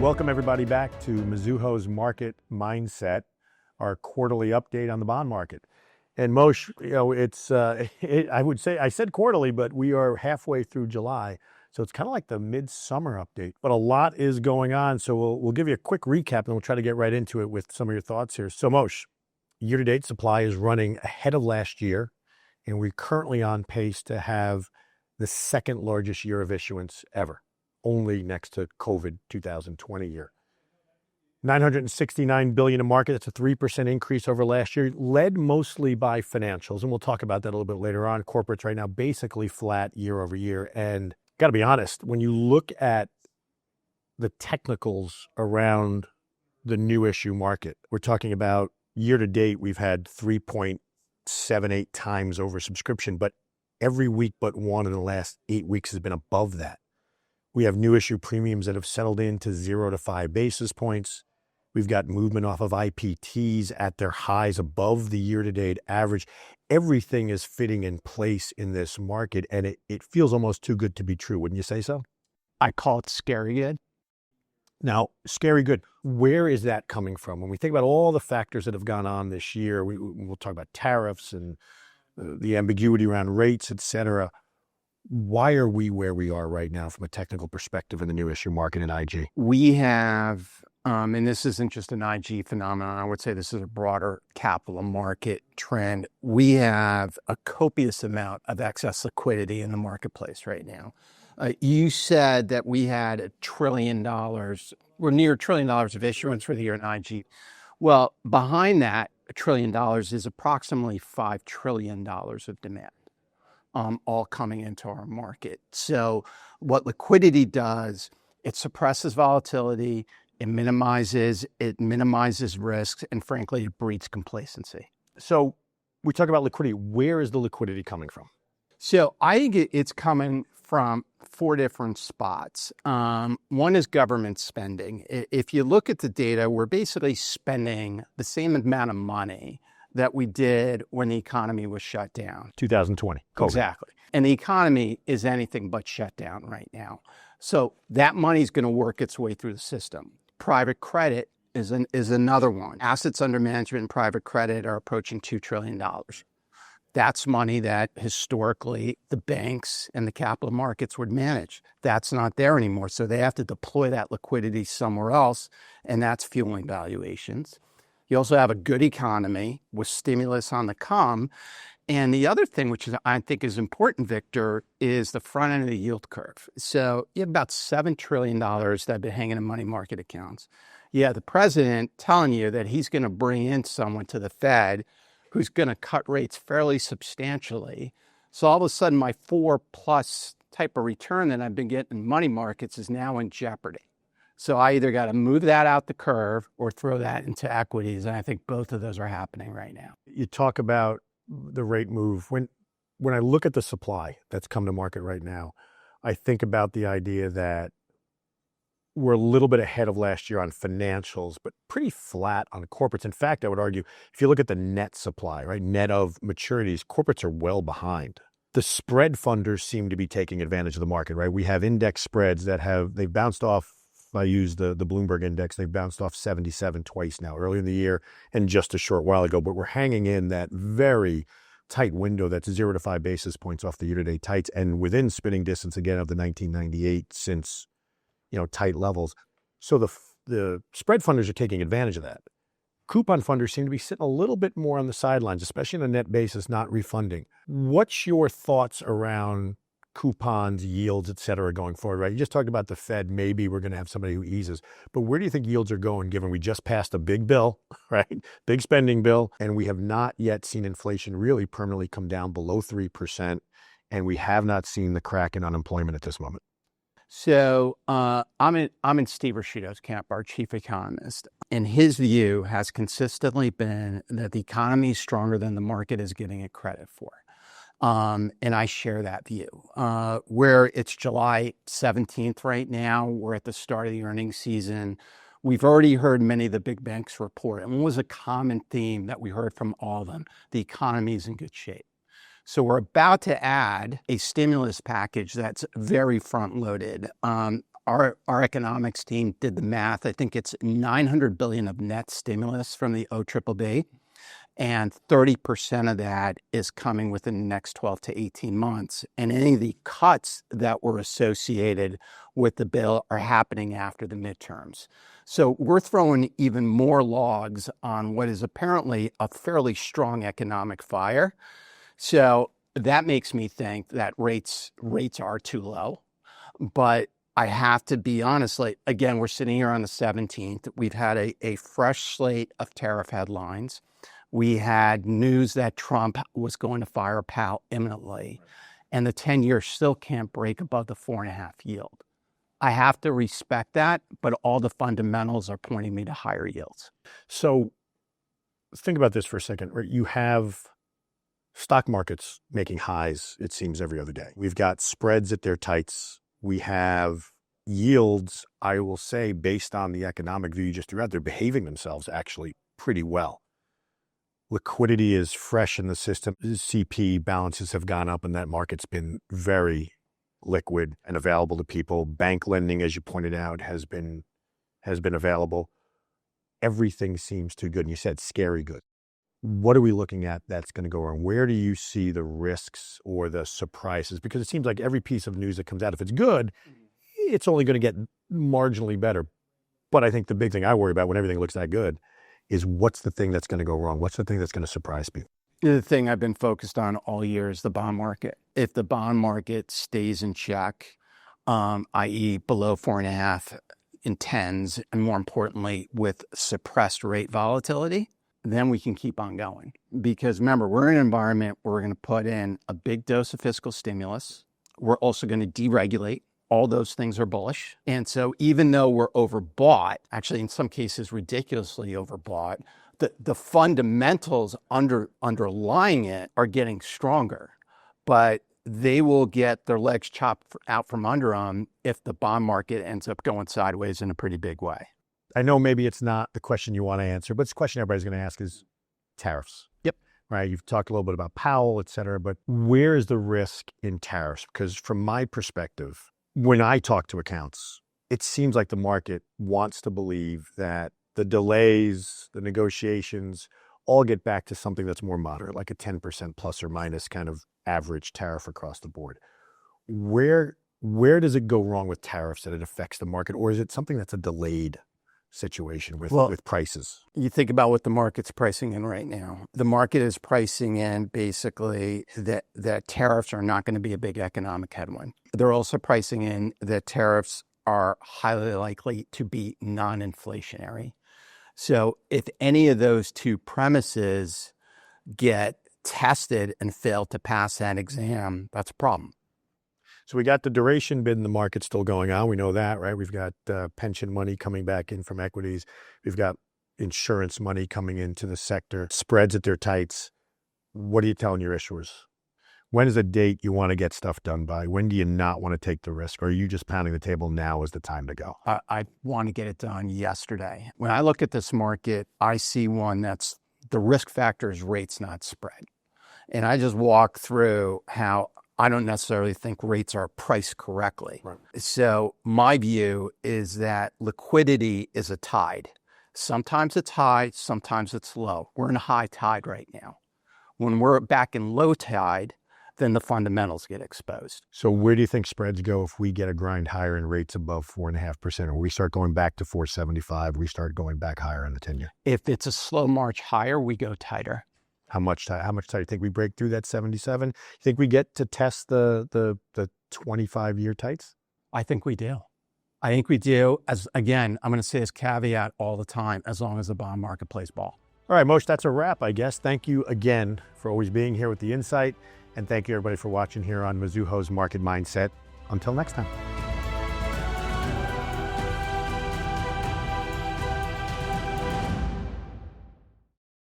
Welcome everybody back to Mizuho's Market Mindset, our quarterly update on the bond market. And Moshe, I would say, I said quarterly, but we are halfway through July. So it's kind of like the midsummer update, but a lot is going on. So we'll give you a quick recap and we'll try to get right into it with some of your thoughts here. So Moshe, year-to-date supply is running ahead of last year, and we're currently on pace to have the second largest year of issuance ever, only next to COVID 2020 year. $969 billion in market. That's a 3% increase over last year, led mostly by financials. And we'll talk about that a little bit later on. Corporates right now basically flat year over year. And got to be honest, when you look at the technicals around the new issue market, we're talking about year to date, we've had 3.78 times oversubscription, but every week but one in the last 8 weeks has been above that. We have new issue premiums that have settled into 0 to 5 basis points. We've got movement off of IPTs at their highs above the year-to-date average. Everything is fitting in place in this market, and it feels almost too good to be true. Wouldn't you say so? I call it scary good. Now, scary good, where is that coming from? When we think about all the factors that have gone on this year, we'll talk about tariffs and the ambiguity around rates, et cetera. Why are we where we are right now from a technical perspective in the new issue market in IG? We have, and this isn't just an IG phenomenon, I would say this is a broader capital market trend. We have a copious amount of excess liquidity in the marketplace right now. You said that we had $1 trillion, we're near $1 trillion of issuance for the year in IG. Well, behind that $1 trillion is approximately $5 trillion of demand. All coming into our market. So what liquidity does, it suppresses volatility, it minimizes risks, and frankly, it breeds complacency. So we talk about liquidity. Where is the liquidity coming from? So I think it's coming from 4 different spots. One is government spending. If you look at the data, we're basically spending the same amount of money that we did when the economy was shut down. 2020, COVID. Exactly. And the economy is anything but shut down right now. So that money is going to work its way through the system. Private credit is another one. Assets under management in private credit are approaching $2 trillion. That's money that historically the banks and the capital markets would manage. That's not there anymore. So they have to deploy that liquidity somewhere else, and that's fueling valuations. You also have a good economy with stimulus on the come. And the other thing, which I think is important, Victor, is the front end of the yield curve. So you have about $7 trillion that have been hanging in money market accounts. You have the president telling you that he's going to bring in someone to the Fed who's going to cut rates fairly substantially. So all of a sudden, my 4+ type of return that I've been getting in money markets is now in jeopardy. So I either got to move that out the curve or throw that into equities. And I think both of those are happening right now. You talk about the rate move. When I look at the supply that's come to market right now, I think about the idea that we're a little bit ahead of last year on financials, but pretty flat on corporates. In fact, I would argue, if you look at the net supply, right, net of maturities, corporates are well behind. The spread funders seem to be taking advantage of the market, right? We have index spreads that they've bounced off. I use the Bloomberg index. They've bounced off 77 twice now, early in the year and just a short while ago. But we're hanging in that very tight window that's 0 to 5 basis points off the year-to-date tights and within spitting distance again of the 1998 since, tight levels. So the spread funders are taking advantage of that. Coupon funders seem to be sitting a little bit more on the sidelines, especially on a net basis, not refunding. What's your thoughts around coupons, yields, et cetera, going forward, right? You just talked about the Fed. Maybe we're going to have somebody who eases. But where do you think yields are going, given we just passed a big bill, right? Big spending bill, and we have not yet seen inflation really permanently come down below 3%, and we have not seen the crack in unemployment at this moment. So I'm in Steve Rashido's camp, our chief economist, and his view has consistently been that the economy is stronger than the market is giving it credit for. And I share that view. Where it's July 17th right now, we're at the start of the earnings season. We've already heard many of the big banks report, and what was a common theme that we heard from all of them? The economy is in good shape. So we're about to add a stimulus package that's very front-loaded. Our economics team did the math. I think it's $900 billion of net stimulus from the OBBB, and 30% of that is coming within the next 12 to 18 months. And any of the cuts that were associated with the bill are happening after the midterms. So we're throwing even more logs on what is apparently a fairly strong economic fire. So that makes me think that rates are too low. But I have to be honest, like, again, we're sitting here on the 17th. We've had a fresh slate of tariff headlines. We had news that Trump was going to fire Powell imminently, and the 10-year still can't break above the 4.5 yield. I have to respect that, but all the fundamentals are pointing me to higher yields. So think about this for a second. Right? You have stock markets making highs, it seems, every other day. We've got spreads at their tights. We have yields, I will say, based on the economic view you just threw out, they're behaving themselves actually pretty well. Liquidity is fresh in the system. CP balances have gone up, and that market's been very liquid and available to people. Bank lending, as you pointed out, has been available. Everything seems too good. And you said scary good. What are we looking at that's going to go wrong? Where do you see the risks or the surprises? Because it seems like every piece of news that comes out, if it's good, it's only going to get marginally better. But I think the big thing I worry about when everything looks that good is what's the thing that's going to go wrong? What's the thing that's going to surprise people? The thing I've been focused on all year is the bond market. If the bond market stays in check, i.e. below 4.5 in 10s, and more importantly, with suppressed rate volatility, then we can keep on going. Because remember, we're in an environment where we're going to put in a big dose of fiscal stimulus. We're also going to deregulate. All those things are bullish. And so even though we're overbought, actually in some cases ridiculously overbought, the fundamentals underlying it are getting stronger. But they will get their legs chopped out from under them if the bond market ends up going sideways in a pretty big way. I know maybe it's not the question you want to answer, but it's a question everybody's going to ask is tariffs. Yep. Right. You've talked a little bit about Powell, et cetera, but where is the risk in tariffs? Because from my perspective, when I talk to accounts, it seems like the market wants to believe that the delays, the negotiations all get back to something that's more moderate, like a 10% plus or minus kind of average tariff across the board. Where does it go wrong with tariffs that it affects the market? Or is it something that's a delayed situation with prices? You think about what the market's pricing in right now. The market is pricing in basically that tariffs are not going to be a big economic headwind. They're also pricing in that tariffs are highly likely to be non-inflationary. So if any of those two premises get tested and fail to pass that exam, that's a problem. So we got the duration bid in the market still going on. We know that, right? We've got pension money coming back in from equities. We've got insurance money coming into the sector. Spreads at their tights. What are you telling your issuers? When is a date you want to get stuff done by? When do you not want to take the risk? Or are you just pounding the table, now is the time to go? I want to get it done yesterday. When I look at this market, I see one that's the risk factor is rates, not spread. And I just walk through how I don't necessarily think rates are priced correctly. Right. So my view is that liquidity is a tide. Sometimes it's high, sometimes it's low. We're in a high tide right now. When we're back in low tide, then the fundamentals get exposed. So where do you think spreads go if we get a grind higher and rates above 4.5%, or we start going back to 4.75, we start going back higher on the 10-year? If it's a slow march higher, we go tighter. How much tighter? You think we break through that 77? You think we get to test the 25-year tights? I think we do. I think we do. As again, I'm going to say this caveat all the time, as long as the bond market plays ball. All right, Moshe, that's a wrap, I guess. Thank you again for always being here with the insight. And thank you, everybody, for watching here on Mizuho's Market Mindset. Until next time.